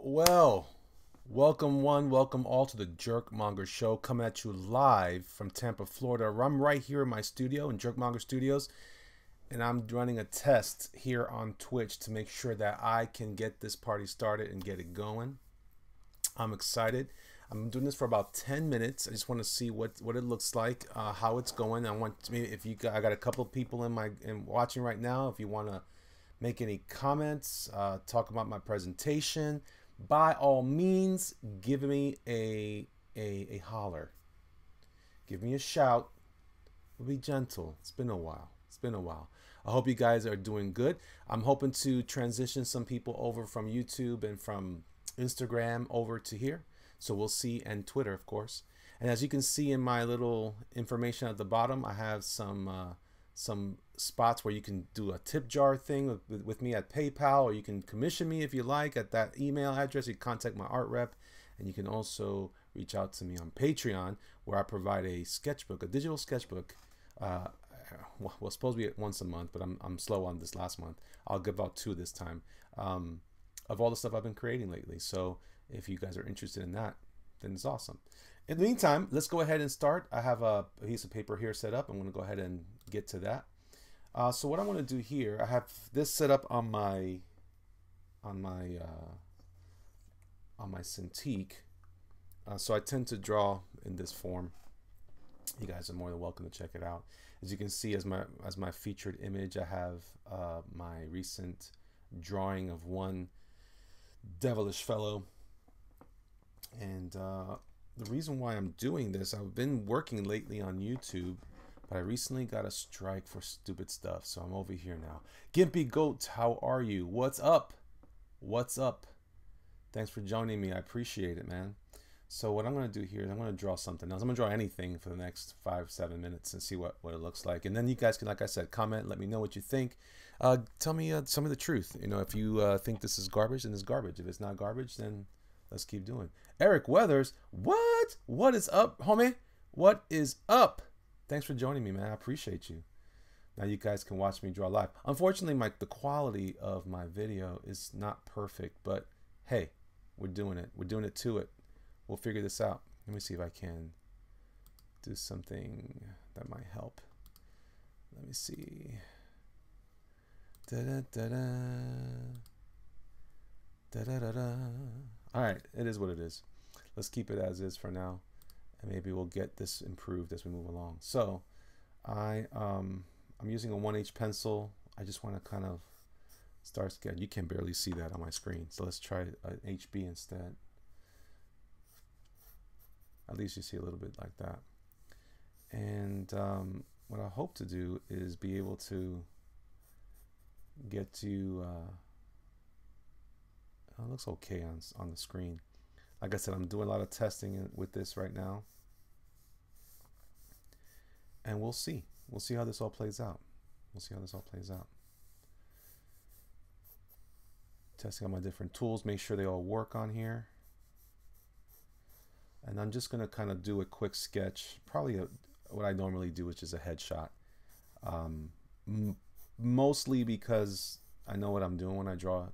Well. Welcome one, welcome all to the Jerkmonger Show, coming at you live from Tampa, Florida. I'm right here in my studio in Jerkmonger Studios, and I'm running a test here on Twitch to make sure that I can get this party started and get it going. I'm excited. I'm doing this for about 10 minutes. I just want to see what it looks like, how it's going. I want maybe if you got, I got a couple of people in watching right now. If you want to make any comments, talk about my presentation, by all means, give me a holler. Give me a shout. Be gentle. It's been a while. I hope you guys are doing good. I'm hoping to transition some people over from YouTube and from Instagram over to here. So we'll see, and Twitter, of course. And as you can see in my little information at the bottom, I have some spots where you can do a tip jar thing with me at PayPal, or you can commission me if you like at that email address. You can contact my art rep, and you can also reach out to me on Patreon, where I provide a sketchbook, a digital sketchbook. Well, it's supposed to be once a month, but I'm slow on this last month. I'll give out 2 this time, of all the stuff I've been creating lately. So if you guys are interested in that, then it's awesome. In the meantime, let's go ahead and start. I have a piece of paper here set up. I'm going to go ahead and get to that. So what I want to do here, I have this set up on my Cintiq. So I tend to draw in this form. You guys are more than welcome to check it out. As you can see, as my featured image, I have my recent drawing of one devilish fellow. And the reason why I'm doing this, I've been working lately on YouTube, but I recently got a strike for stupid stuff, so I'm over here now. Gimpy Goat, how are you? What's up? What's up? Thanks for joining me. I appreciate it, man. So what I'm going to do here is I'm going to draw something else. I'm going to draw anything for the next 5-7 minutes and see what it looks like. And then you guys can, like I said, comment, let me know what you think. Tell me some of the truth. You know, if you think this is garbage, then it's garbage. If it's not garbage, then let's keep doing. Eric Weathers, what? What is up, homie? What is up? Thanks for joining me, man. I appreciate you. Now you guys can watch me draw live. Unfortunately, the quality of my video is not perfect, but hey, we're doing it. We're doing it to it. We'll figure this out. Let me see if I can do something that might help. Let me see. Da-da-da-da. Da-da-da-da. All right, it is what it is. Let's keep it as is for now, and maybe we'll get this improved as we move along. So I'm using a 1H pencil. I just want to kind of start sketching. You can barely see that on my screen, so let's try an HB instead. At least you see a little bit like that. And what I hope to do is be able to get to it looks okay on the screen. Like I said, I'm doing a lot of testing with this right now, and we'll see how this all plays out. Testing on my different tools, make sure they all work on here. And I'm just going to kind of do a quick sketch. Probably what I normally do is just a headshot. Mostly because I know what I'm doing when I draw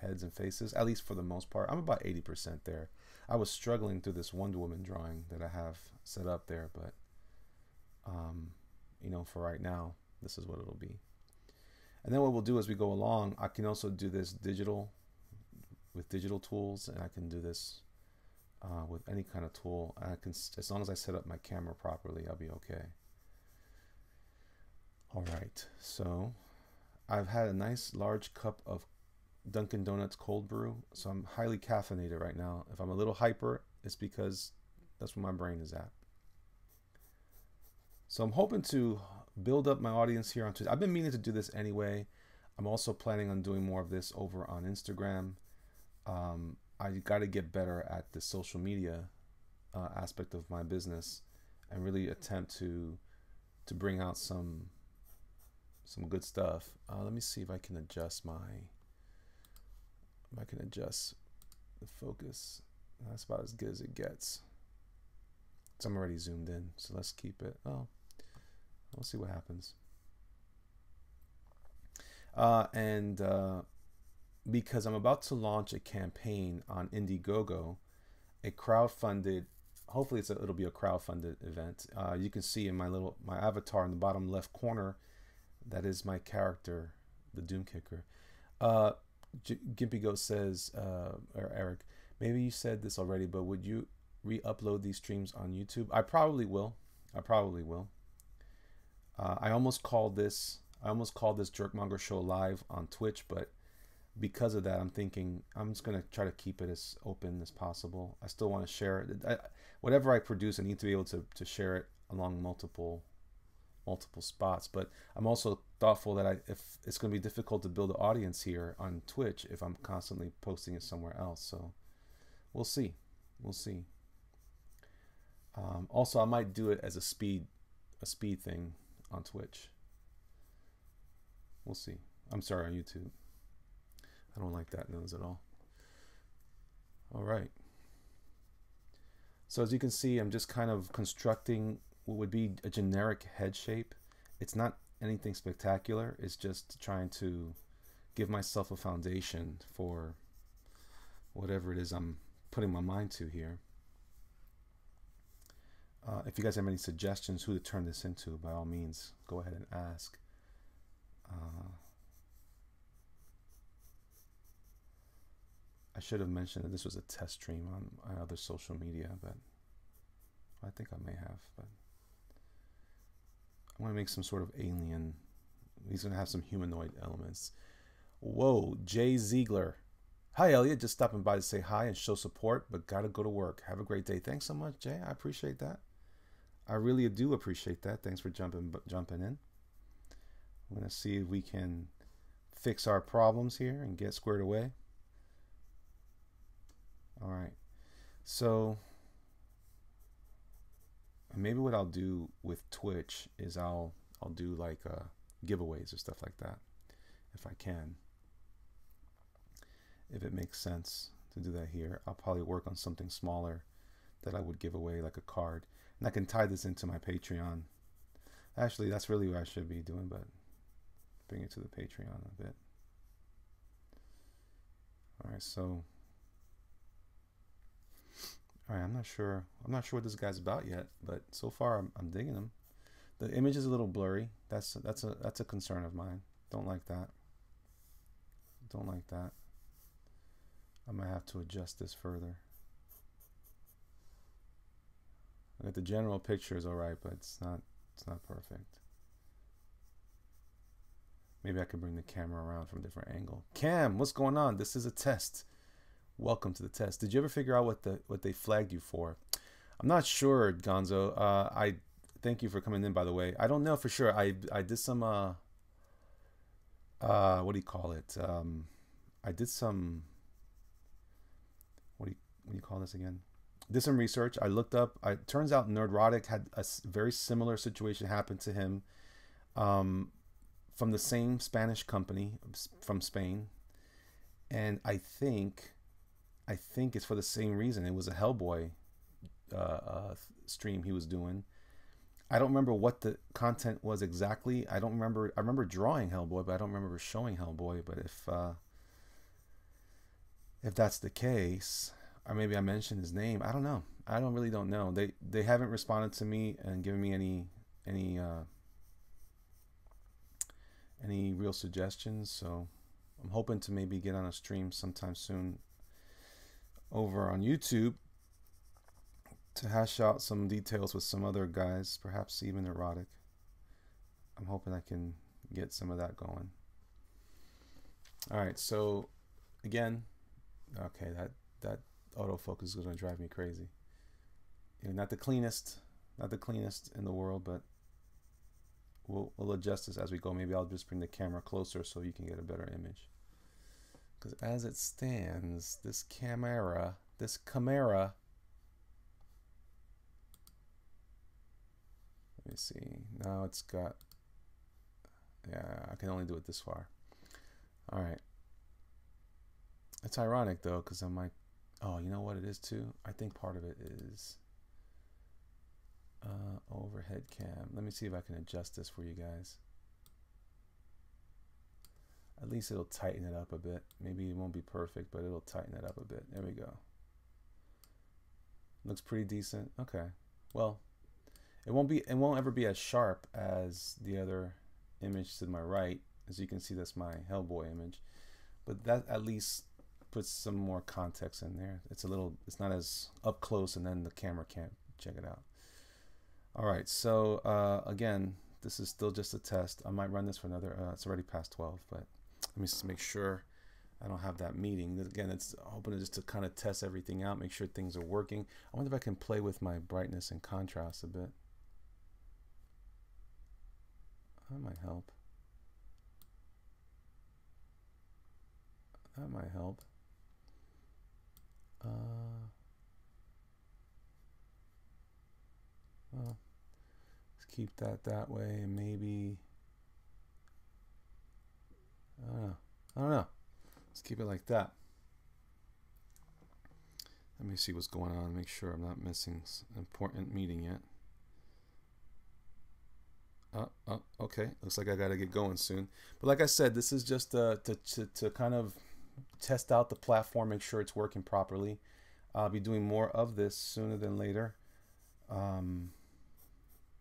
heads and faces, at least for the most part. I'm about 80% there. I was struggling through this Wonder Woman drawing that I have set up there, but you know, for right now, this is what it'll be. And then what we'll do as we go along, I can also do this with digital tools, and I can do this with any kind of tool. I can, as long as I set up my camera properly, I'll be okay. All right, so I've had a nice large cup of Dunkin' Donuts cold brew, so I'm highly caffeinated right now. If I'm a little hyper, it's because that's where my brain is at. So I'm hoping to build up my audience here on Twitter. I've been meaning to do this anyway. I'm also planning on doing more of this over on Instagram. I got to get better at the social media aspect of my business and really attempt to bring out some good stuff. Let me see if I can adjust the focus. That's about as good as it gets. So I'm already zoomed in, so let's keep it. Oh, we'll see what happens. Because I'm about to launch a campaign on Indiegogo, a crowdfunded, hopefully it'll be a crowdfunded event. You can see in my avatar in the bottom left corner, that is my character, the Doomkicker. Gimpy Goat says, or Eric, maybe you said this already, but would you re-upload these streams on YouTube? I probably will. I almost called this Jerkmonger Show live on Twitch, but because of that, I'm thinking I'm just going to try to keep it as open as possible. I still want to share it. Whatever I produce, I need to be able to share it along multiple spots. But I'm also thoughtful that if it's going to be difficult to build an audience here on Twitch if I'm constantly posting it somewhere else. So we'll see. Also, I might do it as a speed thing on Twitch. We'll see. I'm sorry, on YouTube. I don't like that noise at all. All right. So as you can see, I'm just kind of constructing what would be a generic head shape. It's not anything spectacular. It's just trying to give myself a foundation for whatever it is I'm putting my mind to here. If you guys have any suggestions who to turn this into, by all means, go ahead and ask. I should have mentioned that this was a test stream on other social media, but I think I may have. But I want to make some sort of alien. He's going to have some humanoid elements. Whoa, Jay Ziegler. Hi, Elliot. Just stopping by to say hi and show support, but got to go to work. Have a great day. Thanks so much, Jay. I appreciate that. I really do appreciate that. Thanks for jumping in. I'm going to see if we can fix our problems here and get squared away. All right, so maybe what I'll do with Twitch is I'll do like giveaways or stuff like that, if I can. If it makes sense to do that here, I'll probably work on something smaller that I would give away, like a card, and I can tie this into my Patreon. Actually, that's really what I should be doing, but bring it to the Patreon a bit. All right, so. All right, I'm not sure what this guy's about yet, but so far I'm digging him. The image is a little blurry. That's a concern of mine. Don't like that. I might have to adjust this further. I got the general picture is all right, but it's not perfect. Maybe I could bring the camera around from a different angle. Cam, what's going on? This is a test. Welcome to the test. Did you ever figure out what they flagged you for? I'm not sure, Gonzo. I thank you for coming in, by the way. I don't know for sure. I did some what do you call it? I did some what do you call this again? Did some research. I looked up. It turns out Nerdrotic had a very similar situation happen to him from the same Spanish company from Spain, and I think it's for the same reason. It was a Hellboy stream he was doing. I don't remember what the content was exactly. I remember drawing Hellboy, but I don't remember showing Hellboy. But if that's the case, or maybe I mentioned his name, I don't know. I really don't know. They haven't responded to me and given me any real suggestions. So I'm hoping to maybe get on a stream sometime soon over on YouTube to hash out some details with some other guys, perhaps even erotic. I'm hoping I can get some of that going. All right, so again, okay, that autofocus is going to drive me crazy. You know, not the cleanest in the world, but we'll adjust this as we go. Maybe I'll just bring the camera closer so you can get a better image. Because as it stands, this camera, let me see. Now it's got, yeah, I can only do it this far. All right. It's ironic though, because I'm like, Oh, you know what it is too? I think part of it is overhead cam. Let me see if I can adjust this for you guys. At least it'll tighten it up a bit. Maybe it won't be perfect, but it'll tighten it up a bit. There we go. Looks pretty decent. Okay. Well, it won't ever be as sharp as the other image to my right. As you can see, that's my Hellboy image. But that at least puts some more context in there. It's not as up close, and then the camera can't check it out. All right, so again, this is still just a test. I might run this for another, it's already past 12, but let me just make sure I don't have that meeting. Again, it's hoping just to kind of test everything out, make sure things are working. I wonder if I can play with my brightness and contrast a bit. That might help. That might help. Well, let's keep that way, and maybe I don't know. Let's keep it like that. Let me see what's going on. Make sure I'm not missing an important meeting yet. Okay. Looks like I got to get going soon. But like I said, this is just to kind of test out the platform, make sure it's working properly. I'll be doing more of this sooner than later.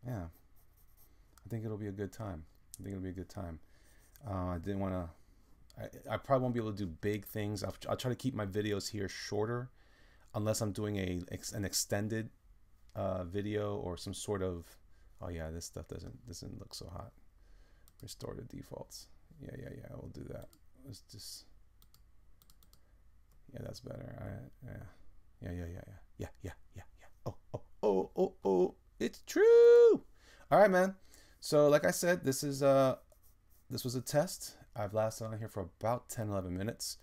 Yeah, I think it'll be a good time. I think it'll be a good time. I didn't want to. I probably won't be able to do big things. I'll try to keep my videos here shorter, unless I'm doing an extended video or some sort of. Oh yeah, this stuff doesn't look so hot. Restore the defaults. Yeah. We'll do that. Let's just. Yeah, that's better. Yeah. Oh. It's true. All right, man. So like I said, this was a test. I've lasted on here for about 10-11 minutes.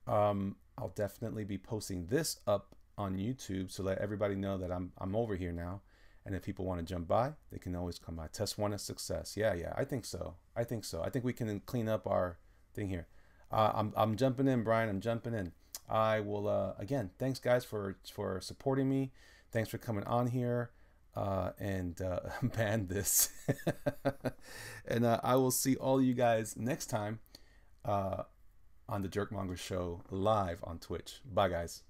I'll definitely be posting this up on YouTube to let everybody know that I'm over here now. And if people want to jump by, they can always come by. Test 1 is success. Yeah, I think so. I think we can clean up our thing here. I'm jumping in, Brian. I'm jumping in. I will again, thanks guys for supporting me. Thanks for coming on here and ban this. And I will see all you guys next time on the Jerkmonger Show live on Twitch. Bye guys.